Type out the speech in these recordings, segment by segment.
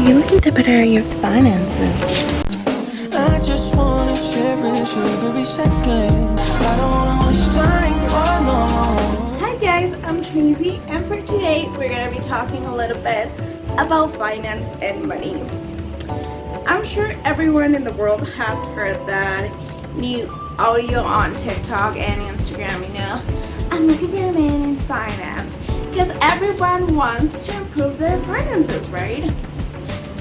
you're looking to better your finances. I just wanna cherish every second. I don't wanna waste time, oh no. Hi guys, I'm Tracy, and for today we're gonna be talking a little bit about finance and money. I'm sure everyone in the world has heard that new audio on TikTok and Instagram, I'm looking for a man in finance, because everyone wants to improve their finances, right?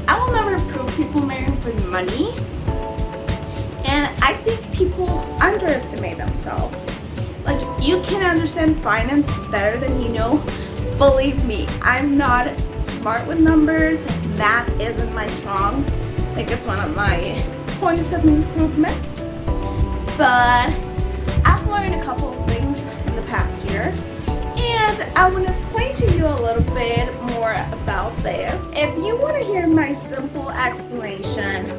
I will never approve people marrying for money, and I think people underestimate themselves. Like, you can understand finance better than you know. Believe me, I'm not smart with numbers. Math isn't my strong. I think it's one of my points of improvement. But I've learned a couple of things in the past year, and I want to explain to you a little bit more about this. If you want to hear my simple explanation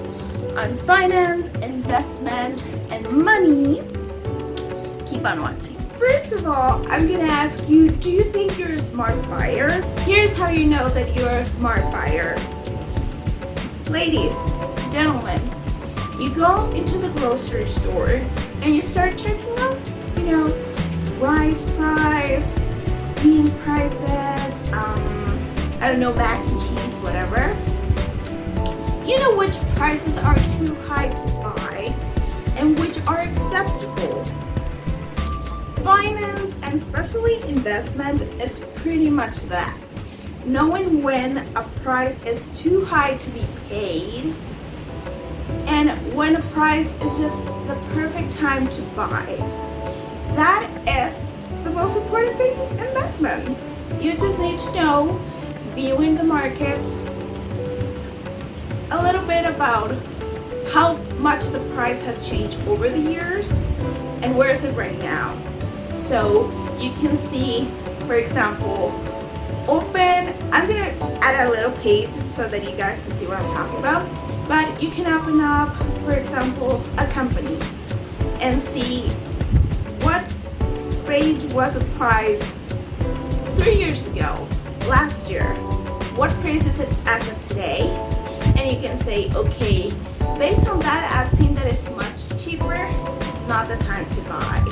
on finance, investment, and money, keep on watching. First of all, I'm gonna ask you, do you think you're a smart buyer? Here's how you know that you're a smart buyer. Ladies, gentlemen, you go into the grocery store and you start checking out, rice price, bean prices, mac and cheese, whatever. You know which prices are too high to buy and which are acceptable. Finance, and especially investment, is pretty much that. Knowing when a price is too high to be paid and when a price is just the perfect time to buy. That is the most important thing in investments. You just need to know, viewing the markets, a little bit about how much the price has changed over the years and where is it right now. So you can see, for example, I'm gonna add a little page so that you guys can see what I'm talking about, but you can open up, for example, a company and see what range was the price 3 years ago, last year, what price is it as of today, and you can say, okay, based on that, I've seen that it's much cheaper, it's not the time to buy.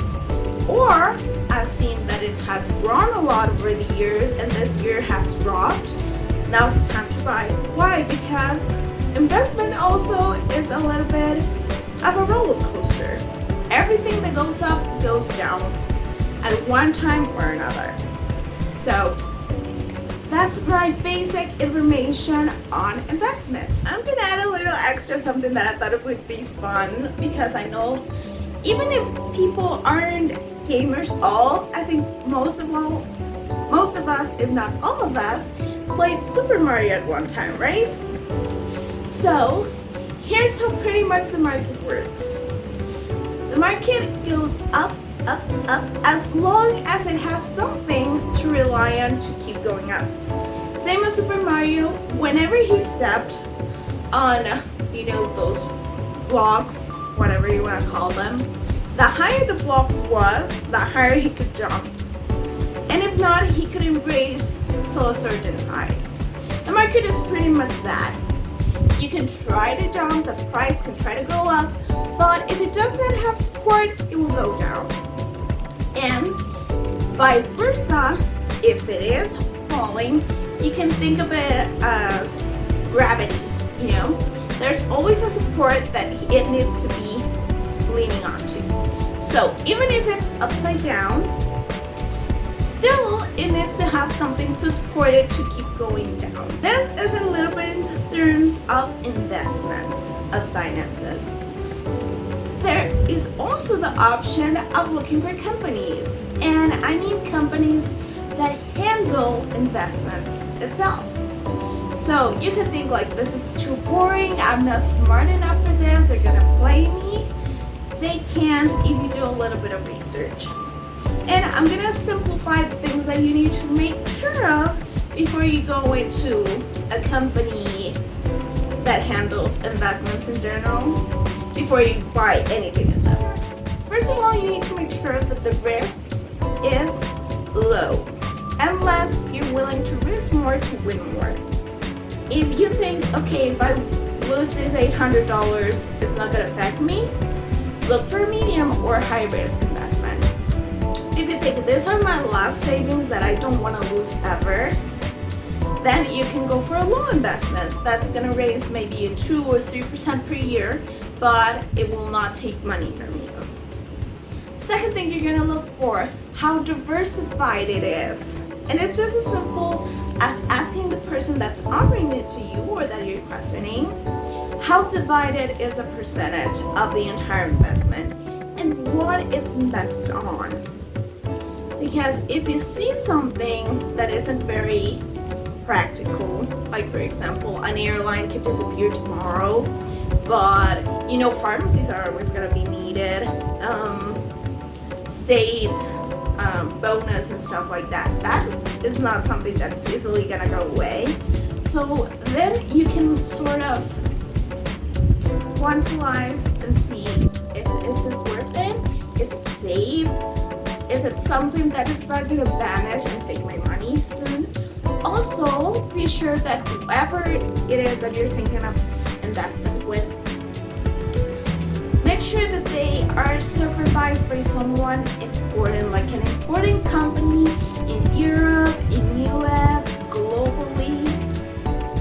Or I've seen that it has grown a lot over the years and this year has dropped. Now's the time to buy. Why? Because investment also is a little bit of a roller coaster. Everything that goes up goes down at one time or another. So that's my basic information on investment. I'm gonna add a little extra something that I thought it would be fun, because I know even if people aren't gamers I think most of us, if not all of us, played Super Mario at one time, right? So here's how pretty much the market works. The market goes up, up, up, as long as it has something to rely on to keep going up. Same as Super Mario, whenever he stepped on, those blocks, whatever you want to call them, the higher the block was, the higher he could jump. And if not, he could embrace till a certain height. The market is pretty much that. You can try to jump, the price can try to go up, but if it does not have support, it will go down. And vice versa, if it is falling, you can think of it as gravity, There's always a support that it needs to be leaning onto. So even if it's upside down, still it needs to have something to support it to keep going down. This is a little bit in terms of investment of finances. There is also the option of looking for companies, and I mean companies that handle investments itself. So you can think like, this is too boring, I'm not smart enough for this, they're gonna play me. They can't if you do a little bit of research. And I'm gonna simplify the things that you need to make sure of before you go into a company that handles investments in general, before you buy anything in them. First of all, you need to make sure that the risk is low, unless you're willing to risk more to win more. If you think, okay, if I lose this $800, it's not gonna affect me, look for a medium or high risk investment. If you think these are my life savings that I don't want to lose ever, then you can go for a low investment that's gonna raise maybe a 2 or 3% per year, but it will not take money from you. Second thing you're gonna look for, how diversified it is. And it's just as simple as asking the person that's offering it to you or that you're questioning, how divided is the percentage of the entire investment and what it's invested on. Because if you see something that isn't very practical, like for example, an airline could disappear tomorrow, but you know, pharmacies are always gonna be needed, state bonus and stuff like that. That is not something that's easily gonna go away. So then you can sort of quantize and see if is it worth it, is it safe, is it something that is not gonna vanish and take my money soon. Also, be sure that whoever it is that you're thinking of investment with, make sure that they are supervised by someone important, like an important company in Europe, in US, globally,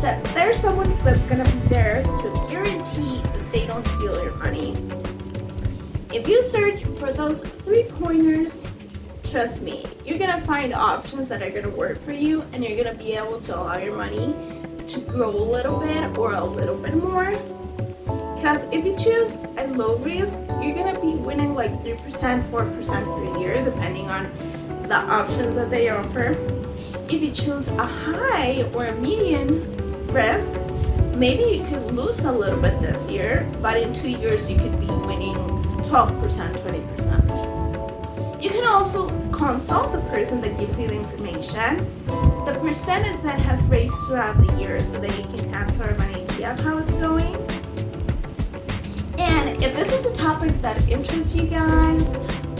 that there's someone that's gonna be there to guarantee that they don't steal your money. If you search for those 3 pointers, trust me, you're gonna find options that are gonna work for you, and you're gonna be able to allow your money to grow a little bit or a little bit more. Because if you choose a low risk, you're gonna be winning like 3%, 4% per year, depending on the options that they offer. If you choose a high or a medium risk, maybe you could lose a little bit this year, but in 2 years you could be winning 12%, 20%. You can also consult the person that gives you the information, the percentage that has raised throughout the year, so that you can have sort of an idea of how it's going. And if this is a topic that interests you guys,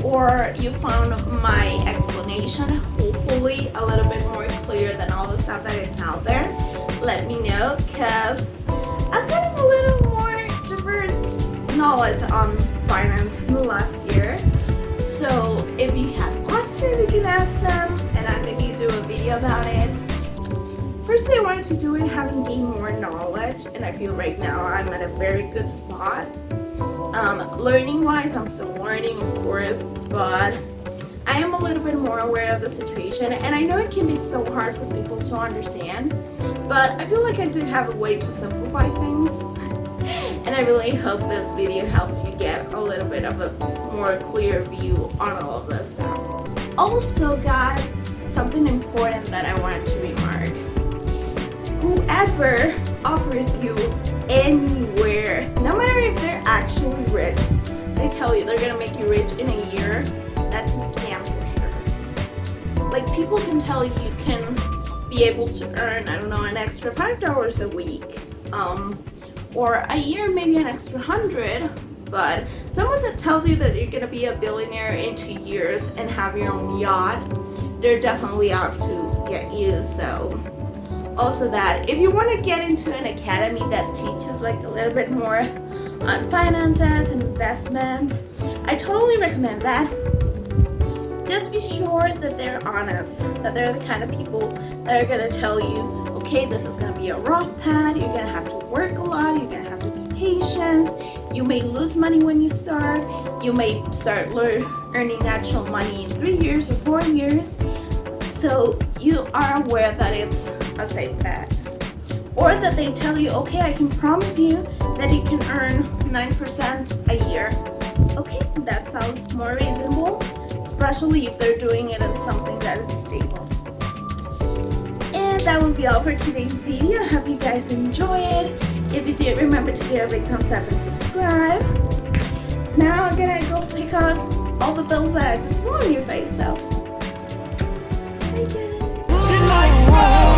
or you found my explanation hopefully a little bit more clear than all the stuff that is out there, let me know, because I'm getting a little more diverse knowledge on finance in the last year. So if you have questions, you can ask them, and I maybe do a video about it. Firstly, I wanted to do it having gained more knowledge, and I feel right now I'm at a very good spot. Learning wise, I'm still learning, of course, but I am a little bit more aware of the situation, and I know it can be so hard for people to understand, but I feel like I do have a way to simplify things. And I really hope this video helped you get a little bit of a more clear view on all of this stuff. Also, guys, something important that I wanted to remark. Whoever offers you anywhere, no matter if they're actually rich, they tell you they're gonna make you rich in a year, that's a scam for sure. Like, people can tell you can be able to earn, I don't know, an extra $5 a week, or a year maybe an extra 100, but someone that tells you that you're gonna be a billionaire in 2 years and have your own yacht, they're definitely out to get you. So also that if you want to get into an academy that teaches like a little bit more on finances and investment, I totally recommend that. Just be sure that they're honest, that they're the kind of people that are going to tell you, okay, this is going to be a rough path, you're going to have to work a lot, you're going to have to be patient, you may lose money when you start, you may start earning actual money in 3 years or 4 years, so you are aware that it's a safe bet. Or that they tell you, okay, I can promise you that you can earn 9% a year. Okay, that sounds more reasonable, especially if they're doing it in something that is stable. And that will be all for today's video. I hope you guys enjoyed. If you did, remember to give a big thumbs up and subscribe. Now I'm gonna go pick out all the bills that I just blew in your face, so bye guys.